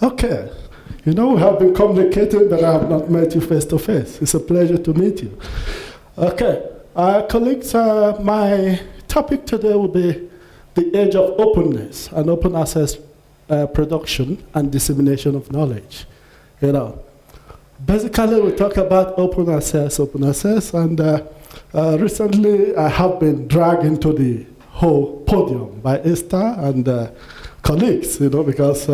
Okay. You know, we have been communicating, but I have not met you face to face. It's a pleasure to meet you. Okay. Colleagues, my topic today will be the age of openness and open access production and dissemination of knowledge. You know, basically we talk about open access, and recently I have been dragged into the whole podium by Esther and colleagues, you know, because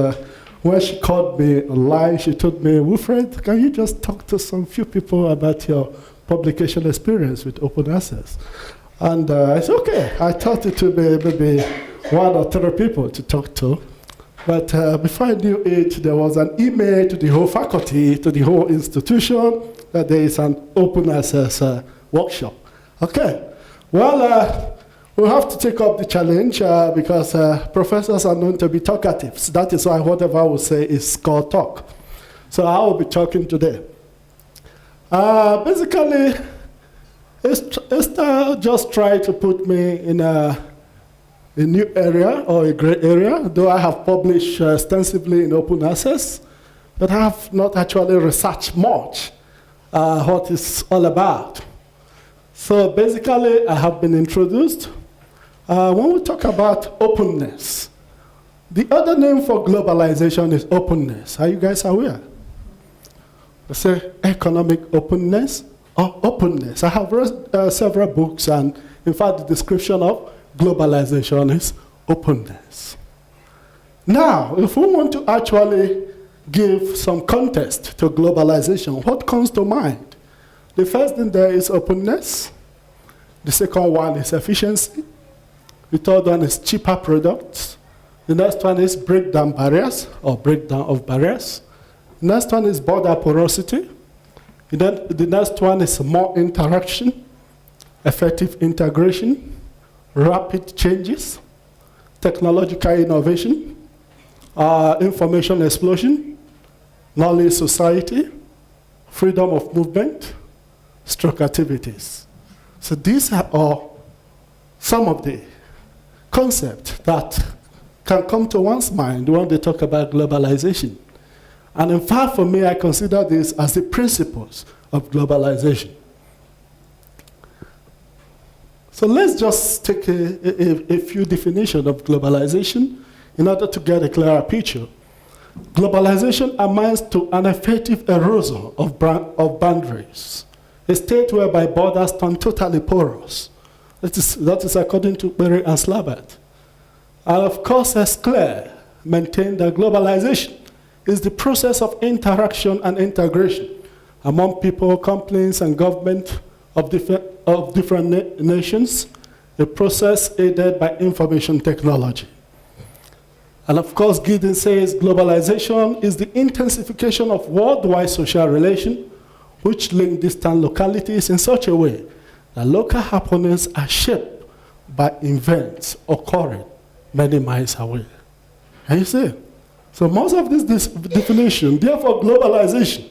when she called me online, she told me, Wilfred, can you just talk to some few people about your publication experience with open access? And I said, okay. I thought it would be maybe 1 or 3 people to talk to. But before I knew it, there was an email to the whole faculty, to the whole institution, that there is an open access workshop. Okay. Well, we'll have to take up the challenge because professors are known to be talkatives. That is why whatever I will say is called talk. So I will be talking today. Basically, Esther just tried to put me in a new area or a gray area, though I have published extensively in open access, but I have not actually researched much what it's all about. So basically, I have been introduced. When we talk about openness, the other name for globalization is openness. Are you guys aware? I say economic openness or openness. I have read several books, and in fact, the description of globalization is openness. Now, if we want to actually give some context to globalization, what comes to mind? The first thing there is openness. The second one is efficiency. The third one is cheaper products. The next one is breakdown barriers or breakdown of barriers. The next one is border porosity. Then the next one is more interaction, effective integration, rapid changes, technological innovation, information explosion, knowledge society, freedom of movement, stroke activities. So these are all some of the concepts that can come to one's mind when they talk about globalization. And in fact, for me, I consider this as the principles of globalization. So let's just take a few definitions of globalization in order to get a clearer picture. Globalization amounts to an effective erosion of boundaries, a state whereby borders turn totally porous. That is according to Ukpere and Slabat. And of course, as clear, maintain that globalization is the process of interaction and integration among people, companies, and government of different nations, a process aided by information technology. And of course, Gideon says globalization is the intensification of worldwide social relations which link distant localities in such a way that local happenings are shaped by events occurring many miles away. And you see, so most of this definition, therefore globalization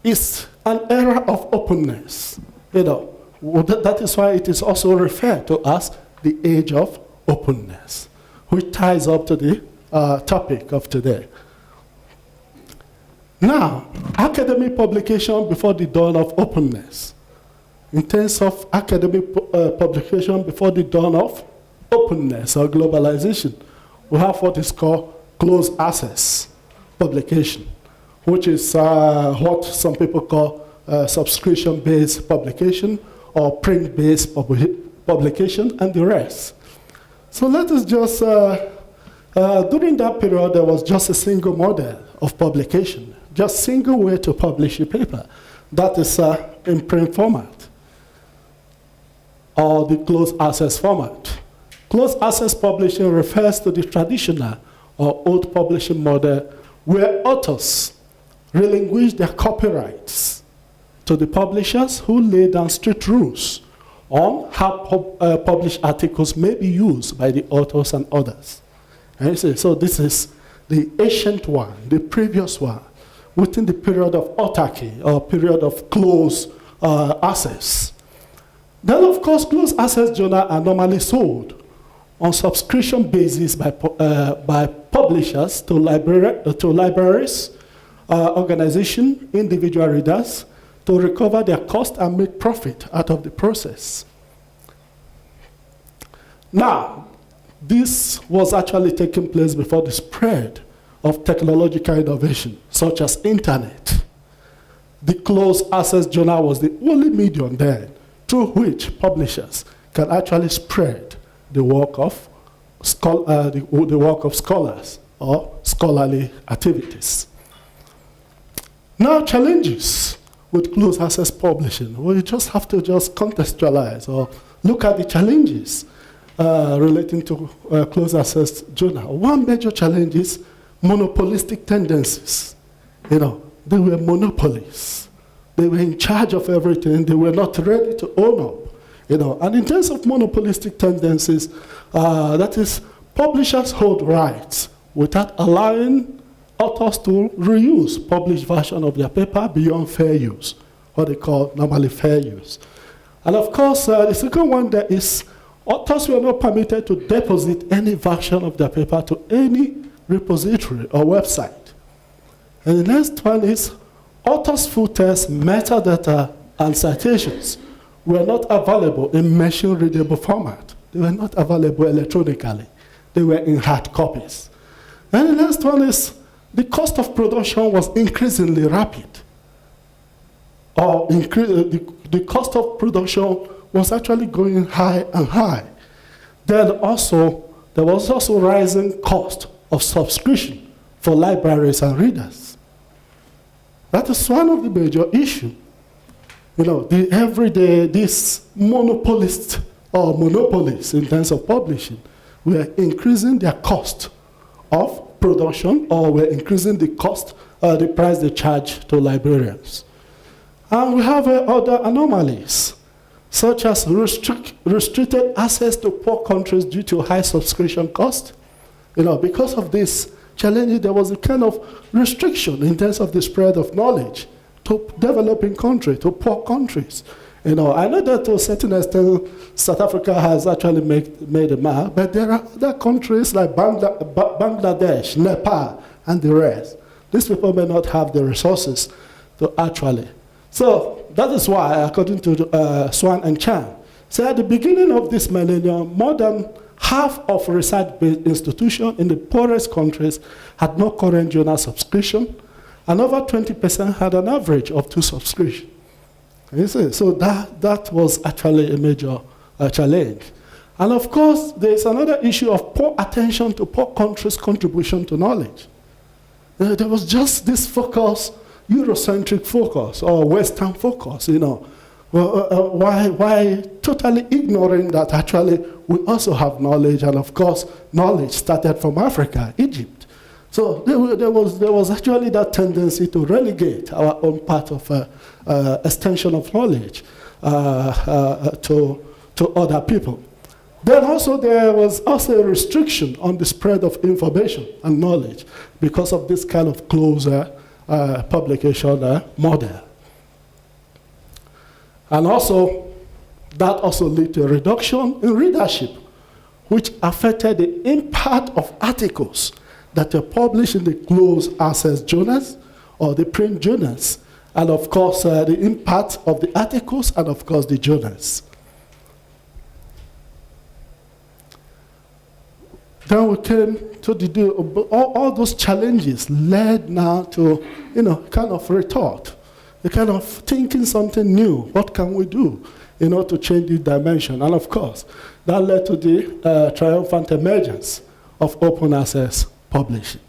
is an era of openness. You know, that is why it is also referred to as the age of openness, which ties up to the topic of today. Now, academic publication before the dawn of openness. In terms of academic publication before the dawn of openness or globalization, we have what is called closed access publication, which is what some people call subscription-based publication or print-based publication and the rest. So let us just, during that period, there was just a single model of publication, just single way to publish a paper. That is in print format or the closed access format. Closed access publishing refers to the traditional or old publishing model where authors relinquish their copyrights to the publishers who lay down strict rules on how published articles may be used by the authors and others. And you say, so this is the ancient one, the previous one, within the period of autarky or period of closed access. Then, of course, closed access journals are normally sold on subscription basis by publishers to libraries, organizations, individual readers, to recover their cost and make profit out of the process. Now, this was actually taking place before the spread of technological innovation, such as internet. The closed access journal was the only medium then through which publishers can actually spread the work of scholars or scholarly activities. Now, challenges with closed access publishing. We just have to just contextualize or look at the challenges relating to closed access journal. One major challenge is monopolistic tendencies. You know, they were monopolies. They were in charge of everything. They were not ready to own up. You know, and in terms of monopolistic tendencies, that is, publishers hold rights without allowing authors to reuse published version of their paper beyond fair use, what they call normally fair use. And of course, the second one there is authors were not permitted to deposit any version of their paper to any repository or website. And the next one is authors' full text, metadata, and citations were not available in machine-readable format. They were not available electronically. They were in hard copies. And the next one is the cost of production was increasingly rapid. Or the cost of production was actually going high and high. Then also, there was also rising cost of subscription for libraries and readers. That is one of the major issues. You know, these monopolists or monopolies in terms of publishing were increasing their cost of production, or were increasing the cost, the price they charge to librarians. And we have other anomalies, such as restricted access to poor countries due to high subscription cost. You know, because of this challenge, there was a kind of restriction in terms of the spread of knowledge to developing countries, to poor countries. You know, I know that to a certain extent, South Africa has actually made a mark, but there are other countries like Bangladesh, Nepal, and the rest. These people may not have the resources to actually. So that is why, according to Swan and Chan, so at the beginning of this millennium, more than half of research-based institutions in the poorest countries had no current journal subscription, and over 20% had an average of 2 subscriptions. You see? So that was actually a major challenge. And of course, there is another issue of poor attention to poor countries' contribution to knowledge. There was just this focus, Eurocentric focus, or Western focus, you know. Why totally ignoring that actually we also have knowledge, and of course, knowledge started from Africa, Egypt. So there was actually that tendency to relegate our own part of extension of knowledge to other people. Then also there was also a restriction on the spread of information and knowledge because of this kind of closer publication model. And also, that also led to a reduction in readership, which affected the impact of articles that were published in the closed access journals or the print journals, and of course the impact of the articles and of course the journals. Then we came to all those challenges led now to, you know, kind of retort, a kind of thinking something new. What can we do in order to change the dimension? And of course, that led to the triumphant emergence of open access publishing.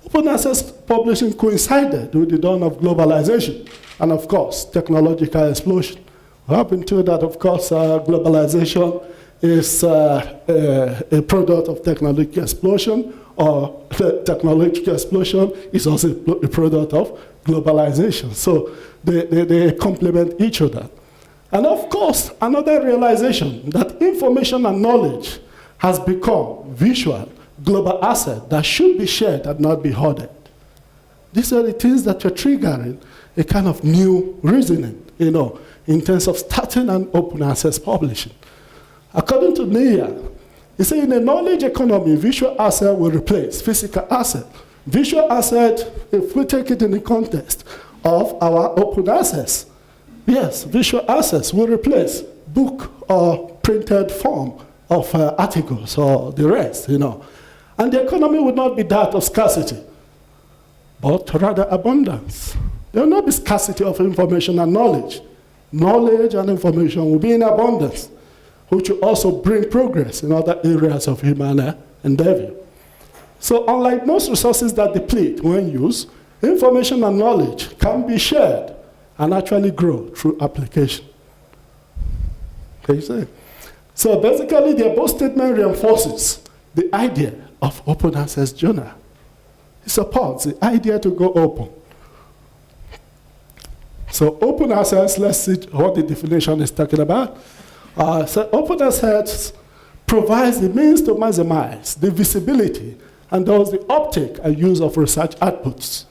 Open access publishing coincided with the dawn of globalization and, of course, technological explosion. We have been told that, of course, globalization is a product of technological explosion, or the technological explosion is also a product of globalization. So they complement each other. And of course, another realization that information and knowledge has become visual, global asset that should be shared and not be hoarded. These are the things that are triggering a kind of new reasoning, you know, in terms of starting an open access publishing. According to Nia, he said in a knowledge economy, visual asset will replace physical asset. Visual asset, if we take it in the context of our open access, yes, visual assets will replace book or printed form of articles or the rest, And the economy would not be that of scarcity, but rather abundance. There will not be scarcity of information and knowledge. Knowledge and information will be in abundance, which will also bring progress in other areas of human endeavor. So unlike most resources that deplete when used, information and knowledge can be shared and actually grow through application. Okay, so basically the above statement reinforces the idea of open access journal. It supports the idea to go open. So open access, let's see what the definition is talking about. So open access provides the means to maximize the visibility and thus the uptake and use of research outputs.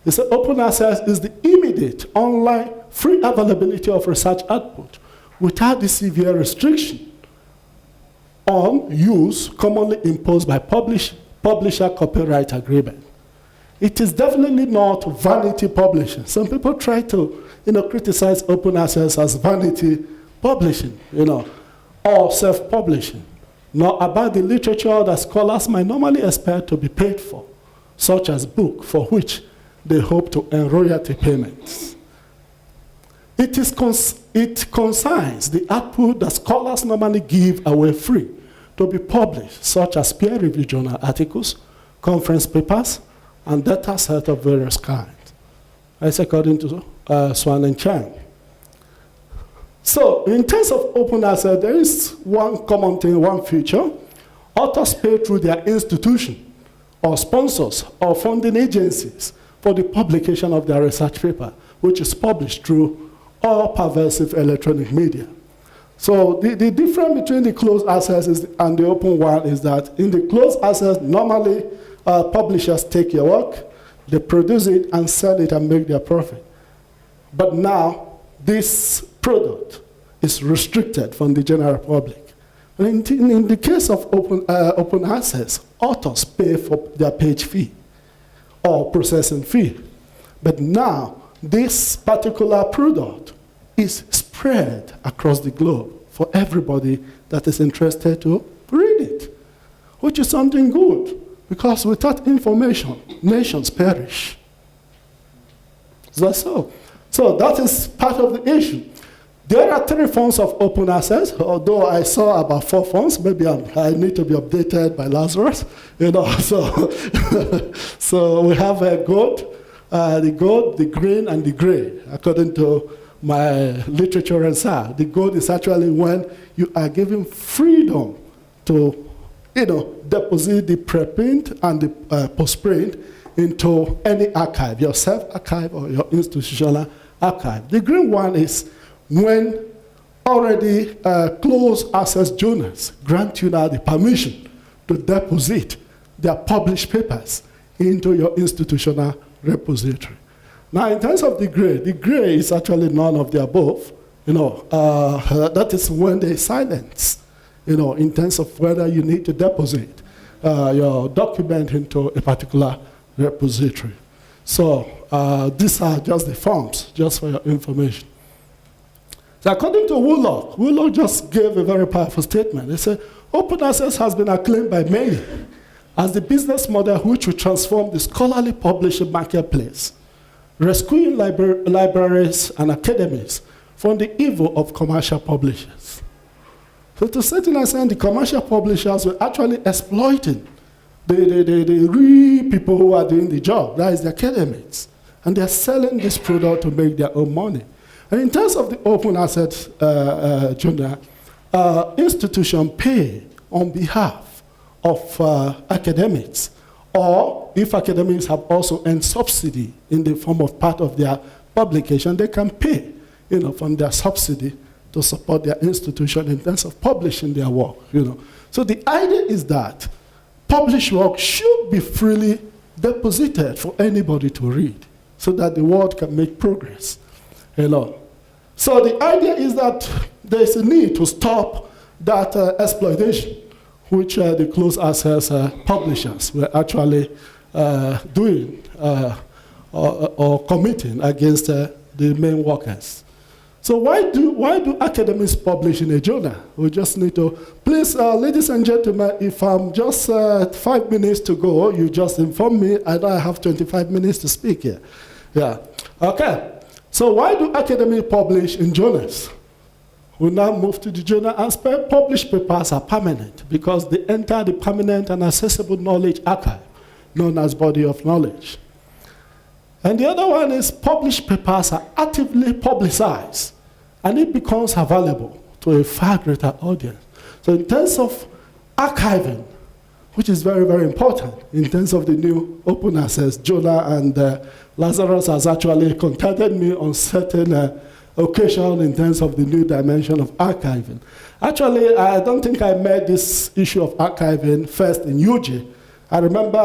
It said open access is the immediate, online, free availability of research output without the severe restriction on use commonly imposed by publisher copyright agreement. It is definitely not vanity publishing. Some people try to criticize open access as vanity publishing, or self-publishing, not about the literature that scholars might normally expect to be paid for, such as book for which they hope to earn royalty payments. It consigns the output that scholars normally give away free to be published, such as peer-reviewed journal articles, conference papers, and data set of various kinds. That's according to Swan and Chang. So in terms of open access, there is one common thing, one feature. Authors pay through their institution or sponsors or funding agencies for the publication of their research paper, which is published through all pervasive electronic media. So the difference between the closed access and the open one is that in the closed access, normally publishers take your work, they produce it and sell it and make their profit. But now, this product is restricted from the general public. And in the case of open access, authors pay for their page fee or processing fee. But now, this particular product is spread across the globe for everybody that is interested to read it, which is something good, because without information, nations perish. So that is part of the issue. There are 3 forms of open access, although I saw about 4 forms. Maybe I need to be updated by Lazarus. So we have the gold, the green, and the gray, according to my literature and science. The gold is actually when you are given freedom to deposit the preprint and the postprint into any archive, your self-archive or your institutional archive. The green one is when already closed access journals grant you now the permission to deposit their published papers into your institutional repository. Now, in terms of the gray is actually none of the above. That is when there is silence, in terms of whether you need to deposit your document into a particular repository. So these are just the forms, just for your information. So according to Woollock just gave a very powerful statement. They said, open access has been acclaimed by many as the business model which will transform the scholarly publishing marketplace, rescuing libraries and academies from the evil of commercial publishers. So to a certain extent, the commercial publishers were actually exploiting the real people who are doing the job, that is the academics. And they're selling this product to make their own money. And in terms of the open access journal, institutions pay on behalf of academics, or if academics have also earned subsidy in the form of part of their publication, they can pay from their subsidy to support their institution in terms of publishing their work. So the idea is that published work should be freely deposited for anybody to read so that the world can make progress. So the idea is that there's a need to stop that exploitation, which the closed access publishers were actually doing or committing against the main workers. So why do academics publish in a journal? We just need to, please, ladies and gentlemen, if I'm just 5 minutes to go, you just inform me. I don't have 25 minutes to speak here. Yeah, okay. So why do academics publish in journals? We now move to the journal aspect. Published papers are permanent because they enter the permanent and accessible knowledge archive, known as body of knowledge. And the other one is published papers are actively publicized, and it becomes available to a far greater audience. So in terms of archiving, which is very, very important in terms of the new open access journal, and Lazarus has actually contacted me on certain occasion in terms of the new dimension of archiving. Actually, I don't think I met this issue of archiving first in UJ. I remember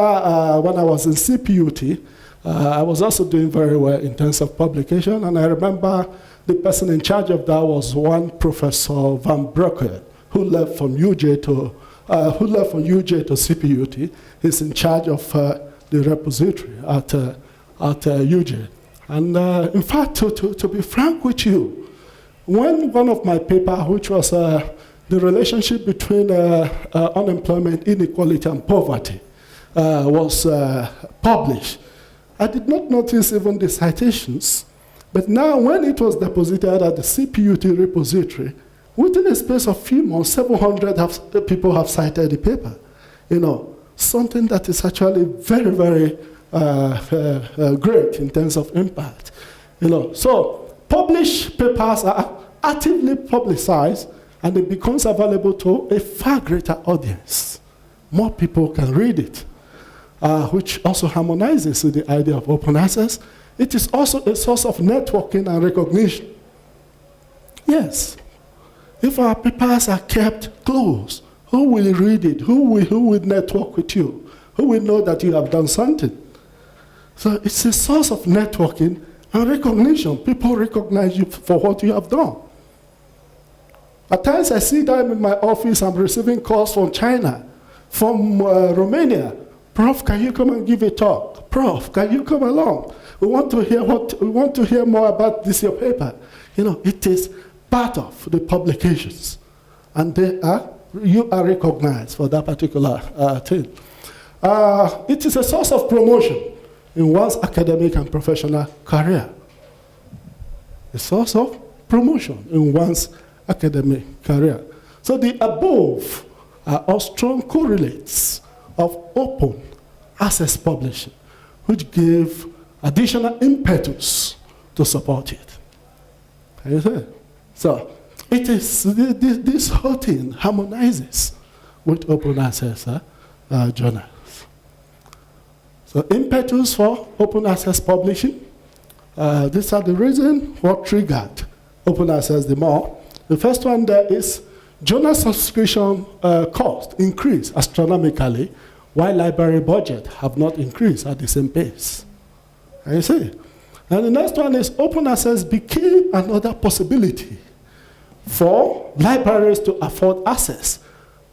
when I was in CPUT, I was also doing very well in terms of publication, and I remember the person in charge of that was one Professor Van Broeke, who left from UJ to CPUT. He's in charge of the repository at UJ. And in fact, to be frank with you, when one of my papers, which was the relationship between unemployment, inequality, and poverty, was published, I did not notice even the citations. But now, when it was deposited at the CPUT repository, within a space of few months, 700 people have cited the paper. You know, something that is actually very, very great in terms of impact. You know, so published papers are actively publicized, and it becomes available to a far greater audience. More people can read it, which also harmonizes with the idea of open access. It is also a source of networking and recognition. Yes, if our papers are kept close, who will read it? Who will network with you? Who will know that you have done something? So it's a source of networking and recognition. People recognize you for what you have done. At times I sit down in my office, I'm receiving calls from China, from Romania. Prof, can you come and give a talk? Prof, can you come along? We want to hear more about this your paper. You know, it is part of the publications, and you are recognized for that particular thing. It is a source of promotion in one's academic and professional career. A source of promotion in one's academic career. So the above are all strong correlates of open access publishing, which give additional impetus to support it. Can you see? So it is this whole thing harmonizes with open access journals. So impetus for open access publishing. These are the reasons what triggered open access the more. The first one there is journal subscription cost increased astronomically, while library budget have not increased at the same pace. Can you see? And the next one is open access became another possibility for libraries to afford access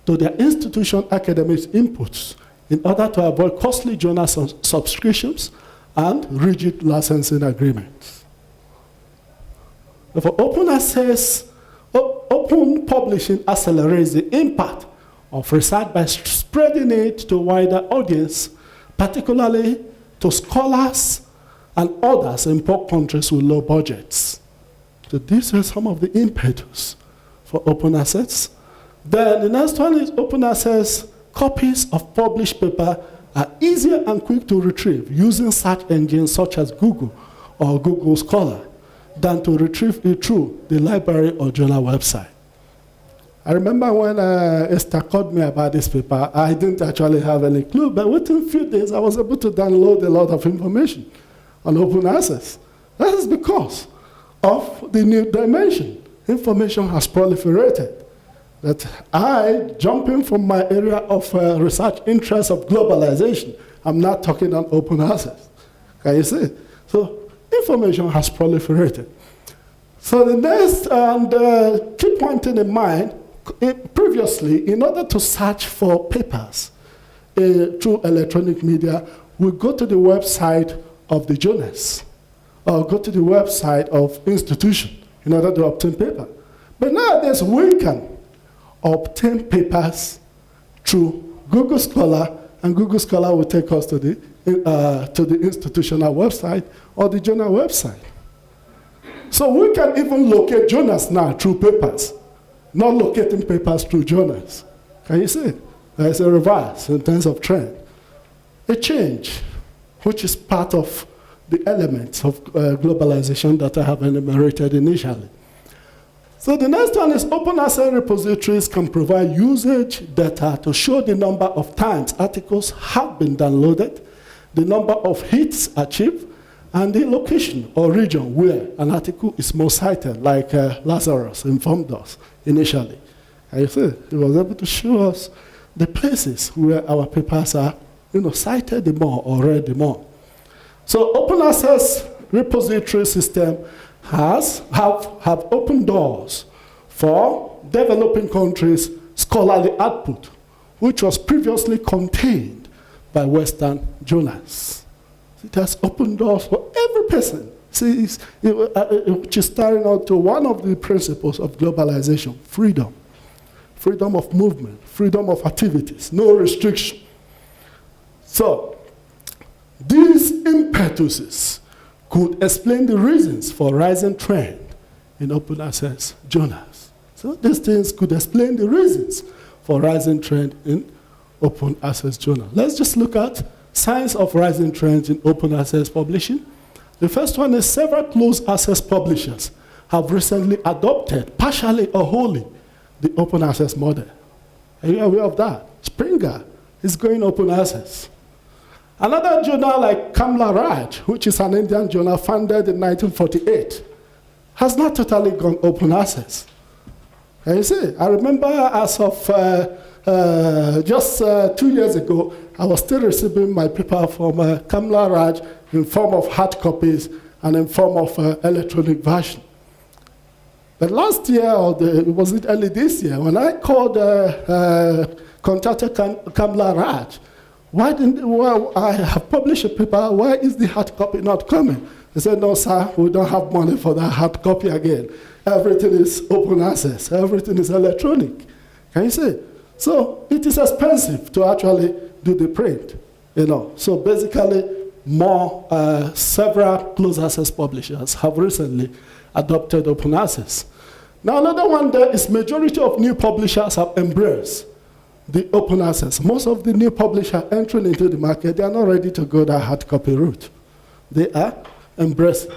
to their institution academic inputs in order to avoid costly journal subscriptions and rigid licensing agreements. For open access, open publishing accelerates the impact of research by spreading it to a wider audience, particularly to scholars and others in poor countries with low budgets. So these are some of the impetus for open access. Then the next one is open access. Copies of published paper are easier and quick to retrieve using search engines such as Google or Google Scholar than to retrieve it through the library or journal website. I remember when Esther called me about this paper, I didn't actually have any clue, but within a few days I was able to download a lot of information on open access. That is because of the new dimension. Information has proliferated. That I, jumping from my area of research interest of globalization, I'm not talking on open access. Can you see? So information has proliferated. So the next, and keep pointing in mind, Previously, in order to search for papers through electronic media, we go to the website of the journals or go to the website of institution in order to obtain paper. But nowadays, we can obtain papers through Google Scholar, and Google Scholar will take us to the institutional website or the journal website. So we can even locate journals now through papers, not locating papers through journals. Can you see? There's a reverse in terms of trend. A change, which is part of the elements of globalization that I have enumerated initially. So the next one is open access repositories can provide usage data to show the number of times articles have been downloaded, the number of hits achieved, and the location or region where an article is most cited, like Lazarus informed us initially. And you see, he was able to show us the places where our papers are cited the more or read the more. So open access repository system have opened doors for developing countries' scholarly output, which was previously contained by Western journals. It has opened doors for every person. See, which is starting out to one of the principles of globalization: freedom. Freedom of movement, freedom of activities, no restriction. So, these impetuses could explain the reasons for rising trend in open access journals. So these things could explain the reasons for rising trend in open access journals. Let's just look at signs of rising trends in open access publishing. The first one is several closed access publishers have recently adopted, partially or wholly, the open access model. Are you aware of that? Springer is going open access. Another journal like Kamla Raj, which is an Indian journal founded in 1948, has not totally gone open access. And you see, I remember as of just 2 years ago, I was still receiving my paper from Kamla Raj in form of hard copies and in form of electronic version. But last year, or was it early this year, when I called, contacted Kamla Raj, I have published a paper, why is the hard copy not coming? They said, no, sir, we don't have money for that hard copy again. Everything is open access, everything is electronic. Can you see? So it is expensive to actually do the print, So basically, several closed access publishers have recently adopted open access. Now another one there is majority of new publishers have embraced the open access. Most of the new publishers entering into the market, they are not ready to go that hard copy route. They are embracing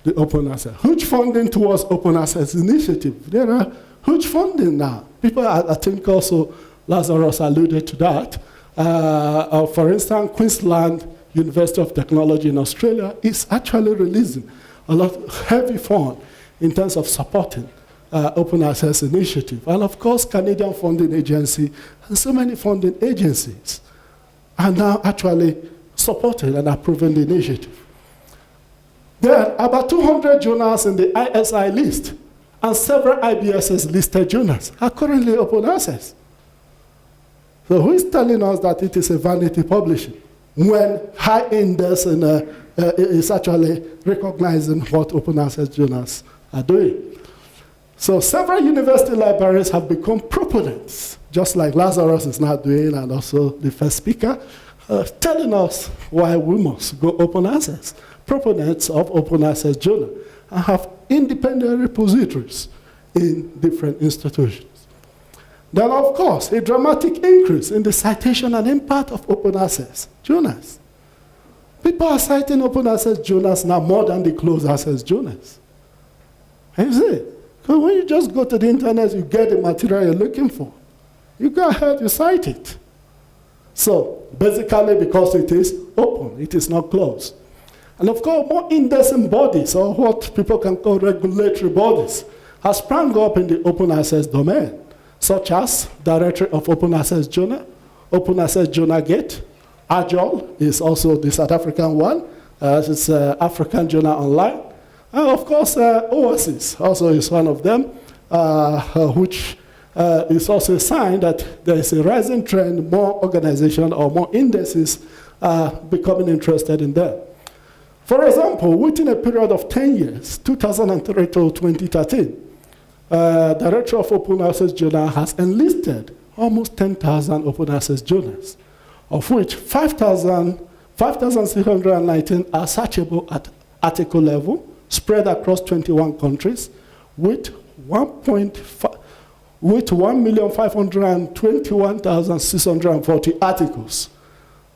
the open access. Huge funding towards open access initiative. There are huge funding now. People, I think also Lazarus alluded to that. For instance, Queensland University of Technology in Australia is actually releasing a lot of heavy fund in terms of supporting open access initiative. And of course, Canadian Funding Agency and so many funding agencies are now actually supporting and approving the initiative. There are about 200 journals in the ISI list, and several IBSS listed journals are currently open access. So who is telling us that it is a vanity publishing when high index is actually recognizing what open access journals are doing? So several university libraries have become proponents, just like Lazarus is now doing, and also the first speaker, telling us why we must go open access. Proponents of open access journal and have independent repositories in different institutions. Then, of course, a dramatic increase in the citation and impact of open access journals. People are citing open access journals now more than the closed access journals. And you see, because when you just go to the internet, you get the material you're looking for. You go ahead, you cite it. So, basically, because it is open, it is not closed. And of course, more indexing bodies, or what people can call regulatory bodies, have sprung up in the open access domain, such as Directory of Open Access Journal, Open Access Journal Gate. AJOL is also the South African one. It's African Journal Online. And of course, OASIS also is one of them, which is also a sign that there is a rising trend, more organizations or more indices are becoming interested in them. For example, within a period of 10 years, 2003 to 2013, Director of Open Access Journal has enlisted almost 10,000 open access journals, of which 5,619 are searchable at article level, spread across 21 countries, with 1,521,640 articles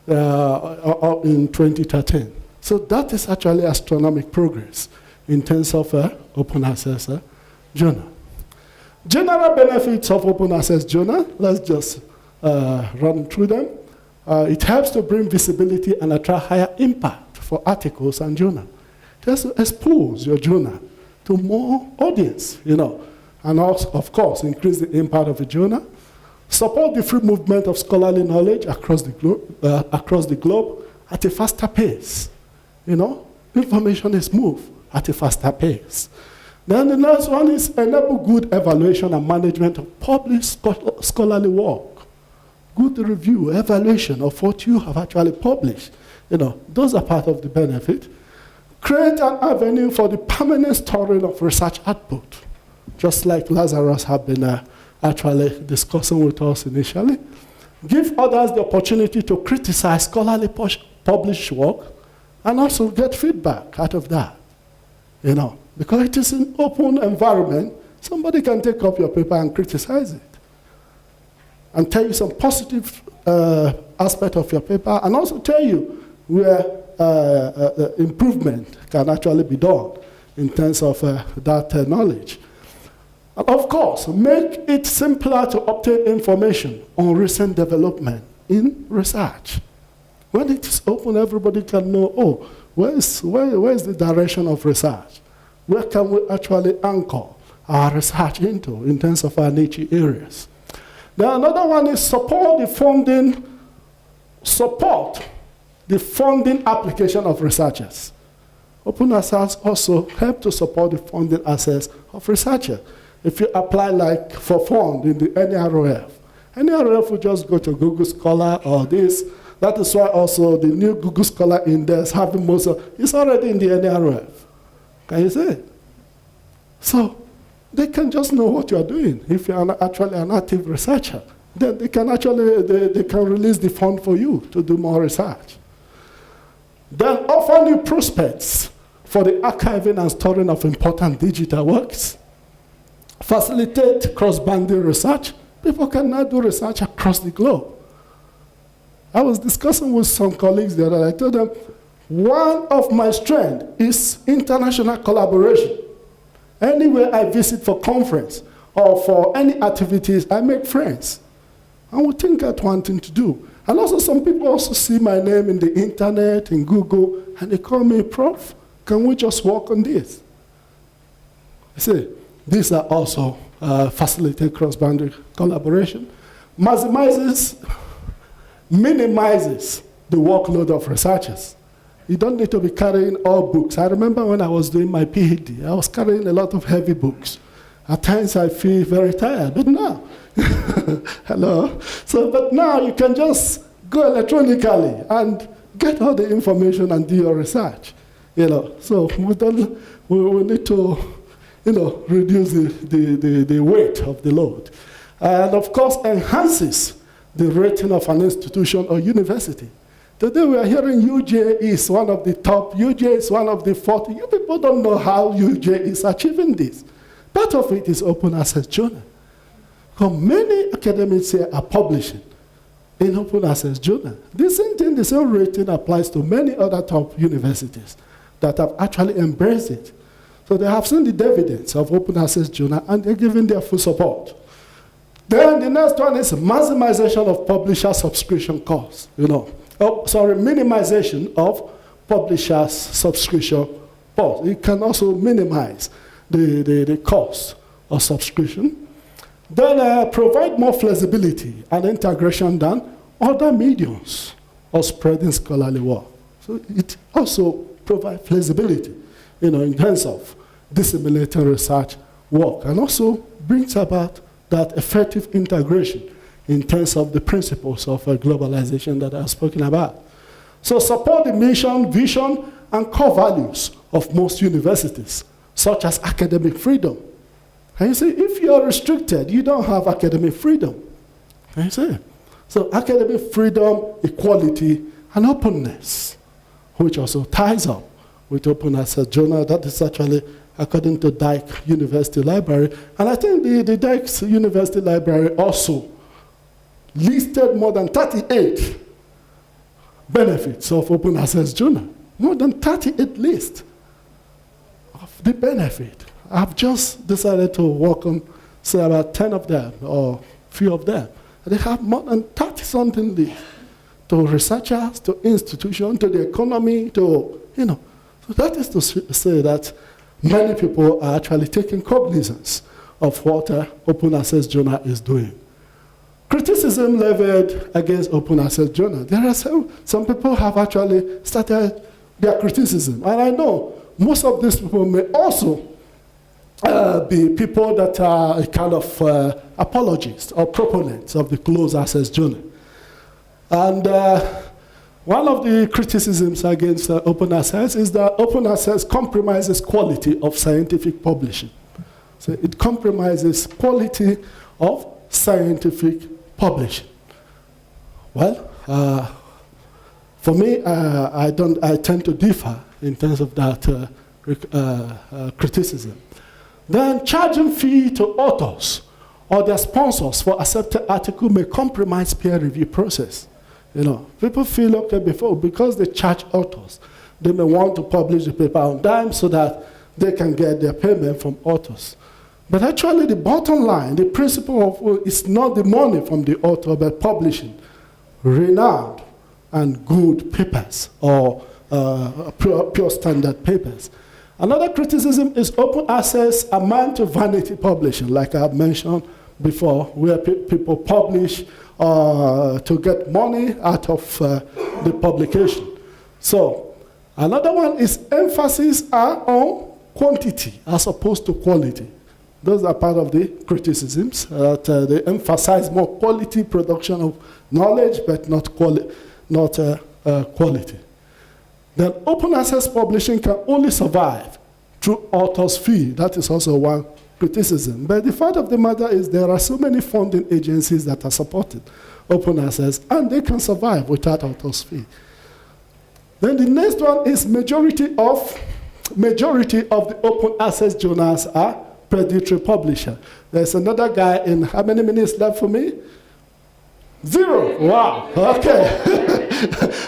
in 2013. So that is actually astronomical progress in terms of open access journal. General benefits of open access journal, let's just run through them. It helps to bring visibility and attract higher impact for articles and journal. Just expose your journal to more audience, and also, of course, increase the impact of the journal. Support the free movement of scholarly knowledge across the globe at a faster pace. Information is moved at a faster pace. Then the next one is enable good evaluation and management of published scholarly work. Good review, evaluation of what you have actually published. Those are part of the benefit. Create an avenue for the permanent storing of research output, just like Lazarus have been actually discussing with us initially. Give others the opportunity to criticize scholarly published work and also get feedback out of that. Because it is an open environment, somebody can take up your paper and criticize it and tell you some positive aspect of your paper and also tell you where improvement can actually be done in terms of that knowledge. And of course, make it simpler to obtain information on recent development in research. When it is open, everybody can know, where is the direction of research? Where can we actually anchor our research into in terms of our niche areas? Then another one is support the funding application of researchers. Open access also help to support the funding access of researchers. If you apply for fund in the NERF will just go to Google Scholar or this. That is why also the new Google Scholar Index having most of it's already in the NERF. Can you see it? So they can just know what you are doing. If you are actually an active researcher, then they can actually they can release the fund for you to do more research. Then offer new prospects for the archiving and storing of important digital works. Facilitate cross-boundary research. People can now do research across the globe. I was discussing with some colleagues the other day. I told them, one of my strengths is international collaboration. Anywhere I visit for conference or for any activities, I make friends. And we think that's one thing to do. And also some people also see my name in the internet, in Google, and they call me, Prof, can we just work on this? I say, these are also facilitate cross-boundary collaboration. Minimizes the workload of researchers. You don't need to be carrying all books. I remember when I was doing my PhD, I was carrying a lot of heavy books. At times I feel very tired, but now, hello? But now you can just go electronically and get all the information and do your research. So we need to, reduce the weight of the load. And of course, enhances the rating of an institution or university. Today we are hearing UJ is one of the top, UJ is one of the 40. You people don't know how UJ is achieving this. Part of it is open access journal. Because many academics here are publishing in open access journal. The same thing, the same rating applies to many other top universities that have actually embraced it. So they have seen the dividends of open access journal and they're giving their full support. Then the next one is maximization of publisher subscription costs, minimization of publishers' subscription costs. You can also minimize the cost of subscription. Then provide more flexibility and integration than other mediums of spreading scholarly work. So it also provides flexibility, in terms of disseminating research work, and also brings about that effective integration in terms of the principles of globalization that I've spoken about. So support the mission, vision, and core values of most universities, such as academic freedom. And you see, if you're restricted, you don't have academic freedom. And you see? So academic freedom, equality, and openness, which also ties up with Open Access Journal. That is actually according to Dyke University Library. And I think the Dyke University Library also listed more than 38 benefits of Open Access Journal. More than 38 lists of the benefit. I've just decided to work on, say, about 10 of them, or few of them. They have more than 30-something lists to researchers, to institutions, to the economy, to, So that is to say that many people are actually taking cognizance of what Open Access Journal is doing. Criticism leveled against Open Access Journal. There are some people have actually started their criticism. And I know most of these people may also be people that are a kind of apologists or proponents of the closed access journal. And one of the criticisms against open access is that open access compromises quality of scientific publishing. So it compromises quality of scientific publishing. Well, for me, I tend to differ in terms of that criticism. Then charging fee to authors or their sponsors for accepted article may compromise peer review process. People feel okay because they charge authors, they may want to publish the paper on time so that they can get their payment from authors. But actually the bottom line, the principle of is not the money from the author, but publishing renowned and good papers or pure standard papers. Another criticism is open access amount to vanity publishing, like I mentioned before, where people publish to get money out of the publication. So another one is emphasis on quantity as opposed to quality. Those are part of the criticisms, that they emphasize more quality production of knowledge, but not quality. Then open access publishing can only survive through author's fee. That is also one criticism. But the fact of the matter is there are so many funding agencies that are supporting open access, and they can survive without author's fee. Then the next one is majority of the open access journals are predatory publisher. There's another guy in, how many minutes left for me? 0. Wow. Okay.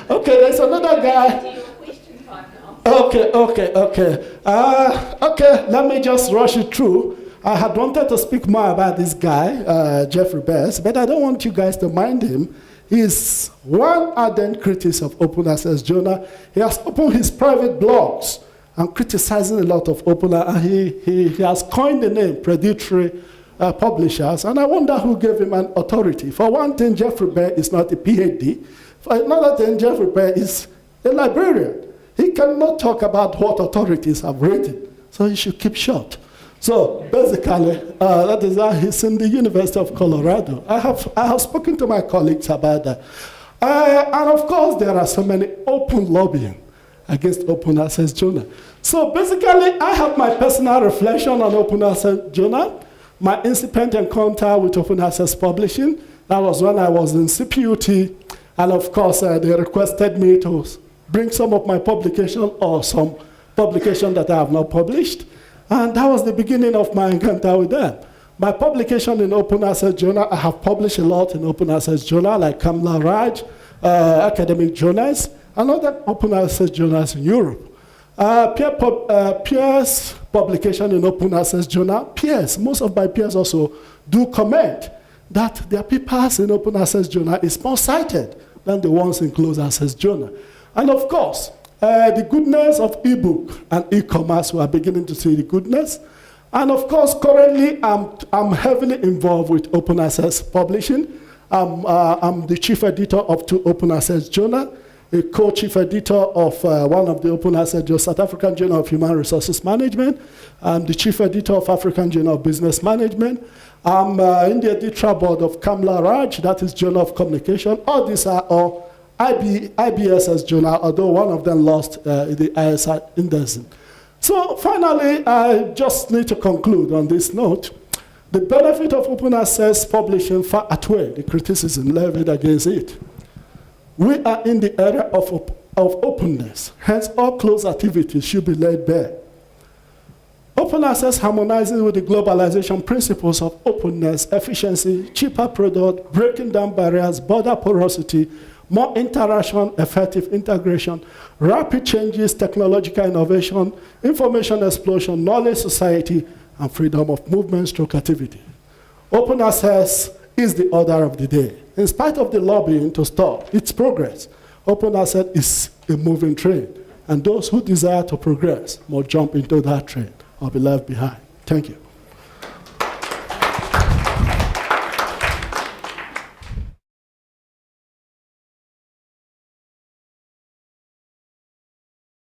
Okay, there's another guy. Okay, let me just rush it through. I had wanted to speak more about this guy, Jeffrey Best, but I don't want you guys to mind him. He's one ardent critic of Open Access Journal. He has opened his private blogs and criticizing a lot of open, and he has coined the name predatory publishers, and I wonder who gave him an authority. For one thing, Jeffrey Best is not a PhD. For another thing, Jeffrey Best is a librarian. He cannot talk about what authorities have written, so he should keep short. So basically, that is why he's in the University of Colorado. I have spoken to my colleagues about that. And of course, there are so many open lobbying against Open Access Journal. So basically, I have my personal reflection on Open Access Journal, my incipient encounter with Open Access Publishing. That was when I was in CPUT, and of course, they requested me to bring some of my publication or some publication that I have not published. And that was the beginning of my encounter with them. My publication in Open Access Journal, I have published a lot in Open Access Journal, like Kamla Raj, academic journals, and other Open Access journals in Europe. Peers publication in Open Access Journal, peers, most of my peers also do comment that their papers in Open Access Journal is more cited than the ones in Closed Access Journal. And of course, the goodness of ebook and e-commerce, we are beginning to see the goodness. And of course, currently, I'm heavily involved with Open Access Publishing. I'm the chief editor of 2 Open Access Journal. a co-chief editor of one of the open access journals, South African Journal of Human Resources Management. I'm the chief editor of African Journal of Business Management. I'm in the editorial board of Kamla Raj, that is Journal of Communication. All these are all IBSS journal, although one of them lost the ISI indexing. So finally, I just need to conclude on this note. The benefit of open access publishing far outweigh the criticism levied against it. We are in the era of openness, hence all closed activities should be laid bare. Open access harmonizes with the globalization principles of openness, efficiency, cheaper product, breaking down barriers, border porosity, more interaction, effective integration, rapid changes, technological innovation, information explosion, knowledge society, and freedom of movement stroke activity. Open access is the order of the day. In spite of the lobbying to stop its progress, open access is a moving train, and those who desire to progress must jump into that train or be left behind. Thank you.